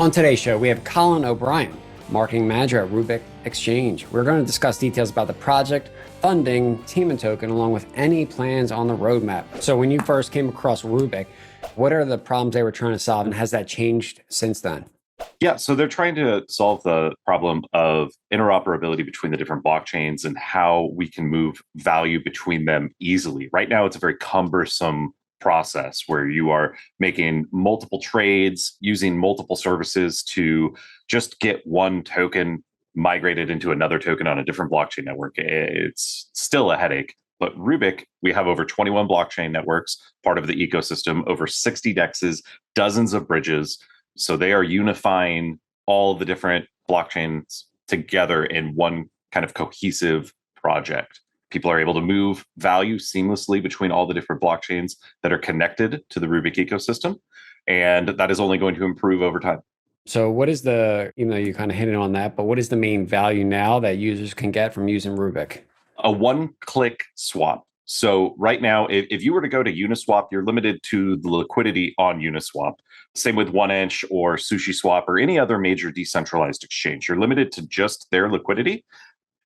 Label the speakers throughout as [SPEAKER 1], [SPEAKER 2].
[SPEAKER 1] On today's show, we have Collin O'Brien, marketing manager at Rubic Exchange. We're going to discuss details about the project, funding, team and token, along with any plans on the roadmap. So when you first came across Rubic, what are the problems they were trying to solve, and has that changed since then?
[SPEAKER 2] Yeah, so they're trying to solve the problem of interoperability between the different blockchains and how we can move value between them easily. Right now, it's a very cumbersome process where you are making multiple trades, using multiple services to just get one token migrated into another token on a different blockchain network. It's still a headache. But Rubic, we have over 21 blockchain networks, part of the ecosystem, over 60 DEXs, dozens of bridges. So they are unifying all the different blockchains together in one kind of cohesive project. People are able to move value seamlessly between all the different blockchains that are connected to the Rubic ecosystem. And that is only going to improve over time.
[SPEAKER 1] So what is the, you kind of hit on that, but what is the main value now that users can get from using Rubic?
[SPEAKER 2] A one-click swap. So right now, if you were to go to Uniswap, you're limited to the liquidity on Uniswap. Same with 1inch or SushiSwap or any other major decentralized exchange. You're limited to just their liquidity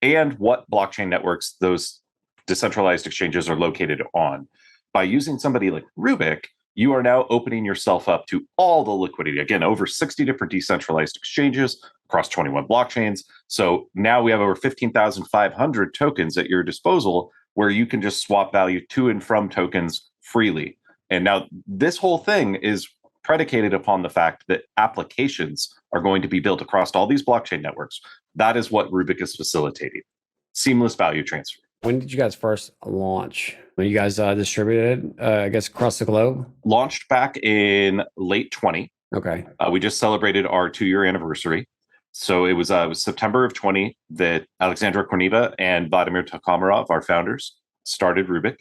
[SPEAKER 2] and what blockchain networks those decentralized exchanges are located on. By using somebody like Rubic, you are now opening yourself up to all the liquidity. Again, over 60 different decentralized exchanges across 21 blockchains. So now we have over 15,500 tokens at your disposal where you can just swap value to and from tokens freely. And now this whole thing is predicated upon the fact that applications are going to be built across all these blockchain networks. That is what Rubic is facilitating. Seamless value transfer.
[SPEAKER 1] When did you guys first launch? When you guys distributed, I guess, across the globe?
[SPEAKER 2] Launched back in late 20.
[SPEAKER 1] Okay.
[SPEAKER 2] We just celebrated our 2-year anniversary. So it was September of 20 that Alexandra Korniva and Vladimir Tokhamarov, our founders, started Rubic.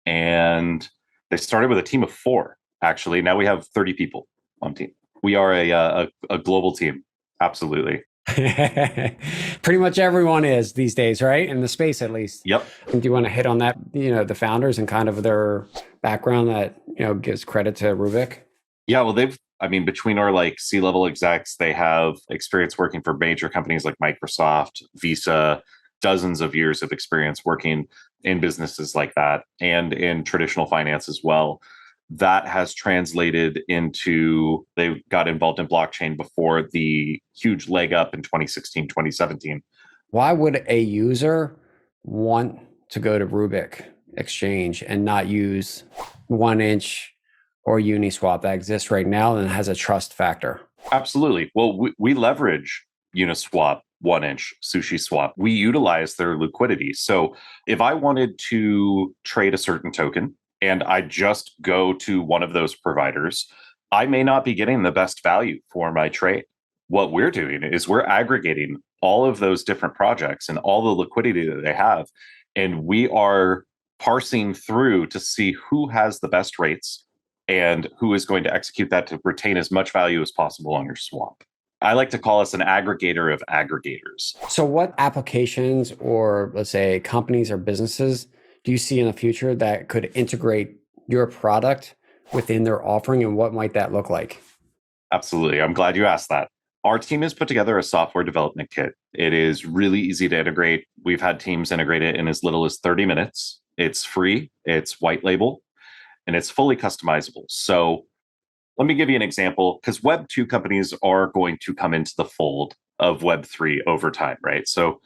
[SPEAKER 2] And they started with a team of 4, actually. Now we have 30 people on team. We are a global team. Absolutely.
[SPEAKER 1] Pretty much everyone is these days, right? In the space, at least.
[SPEAKER 2] Yep.
[SPEAKER 1] And do you want to hit on that, the founders and kind of their background that, gives credit to Rubic?
[SPEAKER 2] Yeah, well, between our C-level execs, they have experience working for major companies like Microsoft, Visa, dozens of years of experience working in businesses like that and in traditional finance as well. That has translated into, they got involved in blockchain before the huge leg up in 2016, 2017.
[SPEAKER 1] Why would a user want to go to Rubic Exchange and not use 1inch or Uniswap that exists right now and has a trust factor?
[SPEAKER 2] Absolutely. Well, we leverage Uniswap, 1inch, SushiSwap. We utilize their liquidity. So if I wanted to trade a certain token, and I just go to one of those providers, I may not be getting the best value for my trade. What we're doing is we're aggregating all of those different projects and all the liquidity that they have, and we are parsing through to see who has the best rates and who is going to execute that to retain as much value as possible on your swap. I like to call us an aggregator of aggregators.
[SPEAKER 1] So what applications or, let's say, companies or businesses do you see in the future that could integrate your product within their offering, and what might that look like?
[SPEAKER 2] Absolutely. I'm glad you asked that. Our team has put together a software development kit. It is really easy to integrate. We've had teams integrate it in as little as 30 minutes. It's free, it's white label, and it's fully customizable. So let me give you an example, because Web 2 companies are going to come into the fold of Web 3 over time, right? So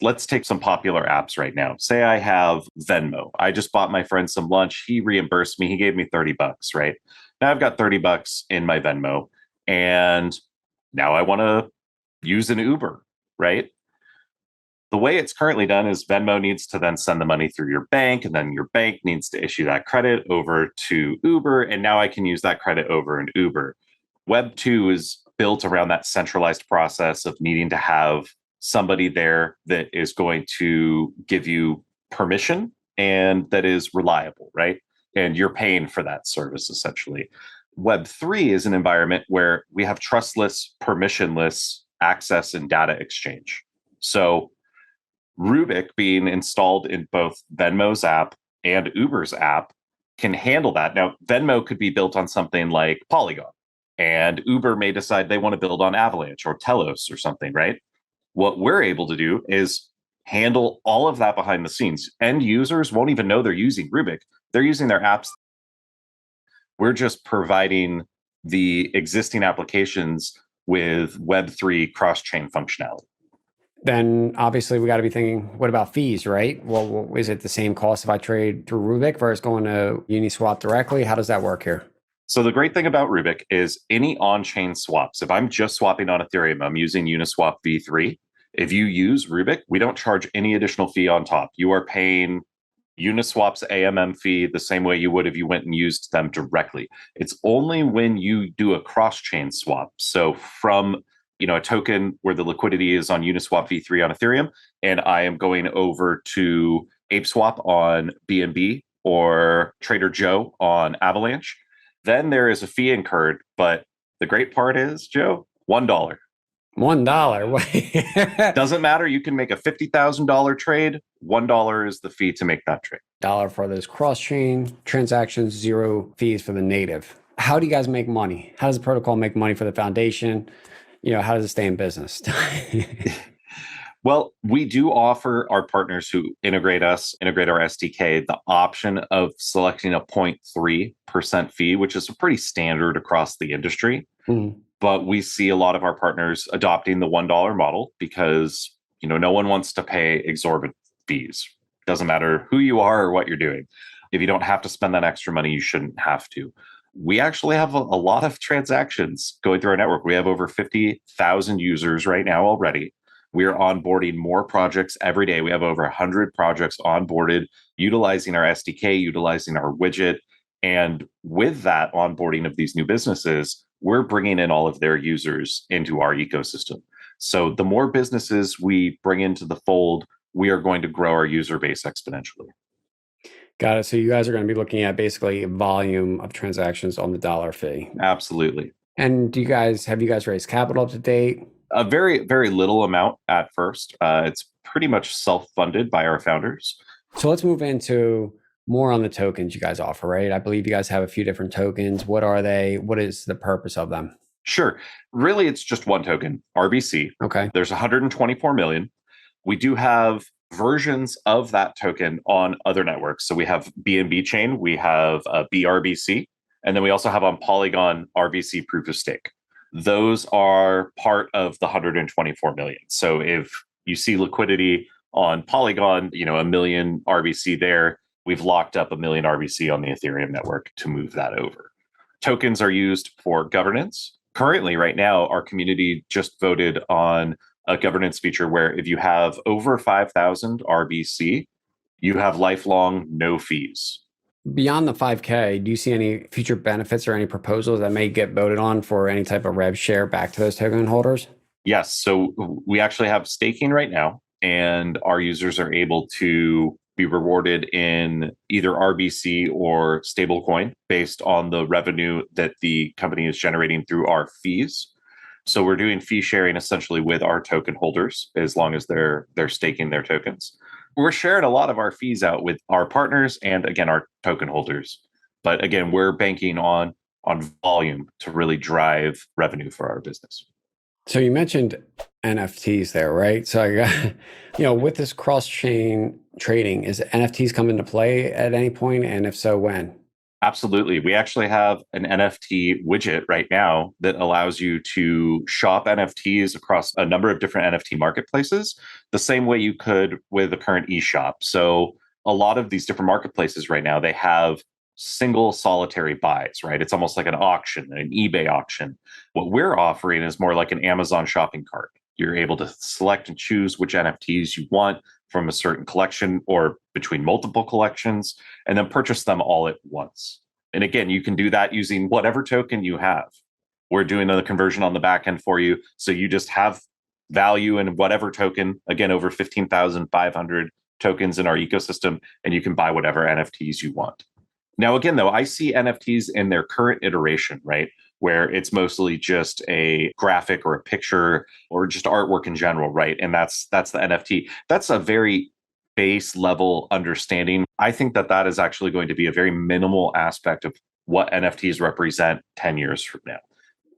[SPEAKER 2] let's take some popular apps right now. Say I have Venmo. I just bought my friend some lunch. He reimbursed me. He gave me $30, right? Now I've got $30 in my Venmo, and now I want to use an Uber, right? The way it's currently done is Venmo needs to then send the money through your bank, and then your bank needs to issue that credit over to Uber, and now I can use that credit over in Uber. Web 2 is built around that centralized process of needing to have somebody there that is going to give you permission and that is reliable, right? And you're paying for that service, essentially. Web 3 is an environment where we have trustless, permissionless access and data exchange. So Rubic being installed in both Venmo's app and Uber's app can handle that. Now, Venmo could be built on something like Polygon, And Uber may decide they want to build on Avalanche or Telos or something, right? What we're able to do is handle all of that behind the scenes. End users won't even know they're using Rubic. They're using their apps. We're just providing the existing applications with Web3 cross-chain functionality.
[SPEAKER 1] Then obviously we got to be thinking, what about fees, right? Well, is it the same cost if I trade through Rubic versus going to Uniswap directly? How does that work here?
[SPEAKER 2] So the great thing about Rubic is any on-chain swaps. If I'm just swapping on Ethereum, I'm using Uniswap v3. If you use Rubic, we don't charge any additional fee on top. You are paying Uniswap's AMM fee the same way you would if you went and used them directly. It's only when you do a cross-chain swap. So from a token where the liquidity is on Uniswap v3 on Ethereum, and I am going over to ApeSwap on BNB or Trader Joe on Avalanche, then there is a fee incurred. But the great part is, Joe, $1.
[SPEAKER 1] $1.
[SPEAKER 2] Doesn't matter. You can make a $50,000 trade. $1 is the fee to make that trade.
[SPEAKER 1] Dollar for those cross-chain transactions, zero fees for the native. How do you guys make money? How does the protocol make money for the foundation? How does it stay in business?
[SPEAKER 2] Well, we do offer our partners who integrate our SDK, the option of selecting a 0.3% fee, which is pretty standard across the industry.
[SPEAKER 1] Mm-hmm.
[SPEAKER 2] But we see a lot of our partners adopting the $1 model because, no one wants to pay exorbitant fees. Doesn't matter who you are or what you're doing. If you don't have to spend that extra money, you shouldn't have to. We actually have a lot of transactions going through our network. We have over 50,000 users right now already. We are onboarding more projects every day. We have over 100 projects onboarded, utilizing our SDK, utilizing our widget. And with that onboarding of these new businesses, we're bringing in all of their users into our ecosystem. So the more businesses we bring into the fold, we are going to grow our user base exponentially.
[SPEAKER 1] Got it. So you guys are going to be looking at basically volume of transactions on the dollar fee.
[SPEAKER 2] Absolutely.
[SPEAKER 1] And have you guys raised capital up to date?
[SPEAKER 2] A very, very little amount at first. It's pretty much self-funded by our founders.
[SPEAKER 1] So let's move into more on the tokens you guys offer, right? I believe you guys have a few different tokens. What are they? What is the purpose of them?
[SPEAKER 2] Sure. Really, it's just one token, RBC.
[SPEAKER 1] Okay.
[SPEAKER 2] There's 124 million. We do have versions of that token on other networks. So we have BNB chain, we have BRBC, and then we also have on Polygon RBC proof of stake. Those are part of the 124 million. So if you see liquidity on Polygon, a million RBC there, we've locked up a million RBC on the Ethereum network to move that over. Tokens are used for governance. Currently, right now, our community just voted on a governance feature where if you have over 5,000 RBC, you have lifelong no fees.
[SPEAKER 1] Beyond the 5K, do you see any future benefits or any proposals that may get voted on for any type of rev share back to those token holders?
[SPEAKER 2] Yes. So we actually have staking right now, and our users are able to be rewarded in either RBC or stablecoin based on the revenue that the company is generating through our fees. So we're doing fee sharing essentially with our token holders as long as they're staking their tokens. We're sharing a lot of our fees out with our partners and, again, our token holders. But again, we're banking on volume to really drive revenue for our business.
[SPEAKER 1] So you mentioned NFTs there, right? So I got, with this cross-chain trading, is NFTs come into play at any point? And if so, when?
[SPEAKER 2] Absolutely. We actually have an NFT widget right now that allows you to shop NFTs across a number of different NFT marketplaces, the same way you could with a current eShop. So a lot of these different marketplaces right now, they have single solitary buys, right? It's almost like an auction, an eBay auction. What we're offering is more like an Amazon shopping cart. You're able to select and choose which NFTs you want from a certain collection or between multiple collections, and then purchase them all at once. And again, you can do that using whatever token you have. We're doing the conversion on the back end for you. So you just have value in whatever token, again, over 15,500 tokens in our ecosystem, and you can buy whatever NFTs you want. Now, again, though, I see NFTs in their current iteration, right? Where it's mostly just a graphic or a picture or just artwork in general, right? And that's the NFT. That's a very base level understanding. I think that is actually going to be a very minimal aspect of what NFTs represent 10 years from now.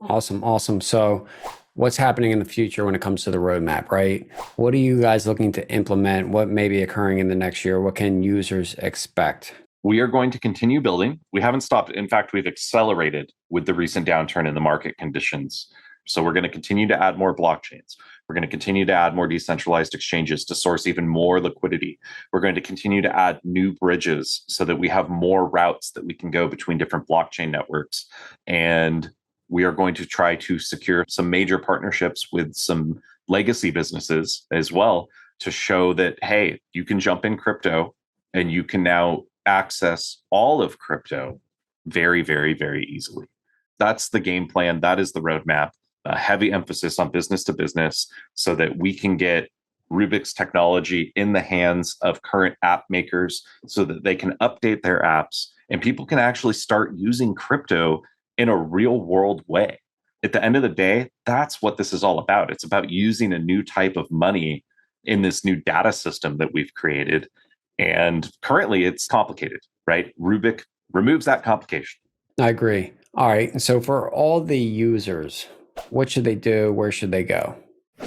[SPEAKER 1] Awesome. Awesome. So what's happening in the future when it comes to the roadmap, right? What are you guys looking to implement? What may be occurring in the next year? What can users expect?
[SPEAKER 2] We are going to continue building. We haven't stopped. In fact, we've accelerated with the recent downturn in the market conditions. So we're going to continue to add more blockchains. We're going to continue to add more decentralized exchanges to source even more liquidity. We're going to continue to add new bridges so that we have more routes that we can go between different blockchain networks. And we are going to try to secure some major partnerships with some legacy businesses as well to show that, hey, you can jump in crypto and you can now access all of crypto very, very, very easily. That's the game plan. That is the roadmap. A heavy emphasis on business to business so that we can get Rubic's technology in the hands of current app makers so that they can update their apps and people can actually start using crypto in a real world way. At the end of the day, that's what this is all about. It's about using a new type of money in this new data system that we've created. And currently it's complicated, right? Rubic removes that complication.
[SPEAKER 1] I agree. All right. And so for all the users, what should they do? Where should they go?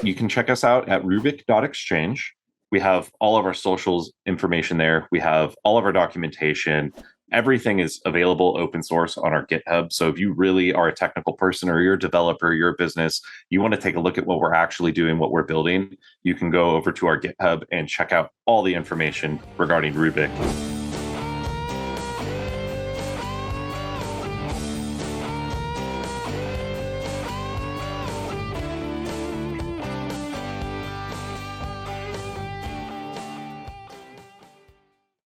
[SPEAKER 2] You can check us out at rubic.exchange. We have all of our socials information there. We have all of our documentation. Everything is available open source on our GitHub. So if you really are a technical person or you're a developer, you're a business, you want to take a look at what we're actually doing, what we're building, you can go over to our GitHub and check out all the information regarding Rubic.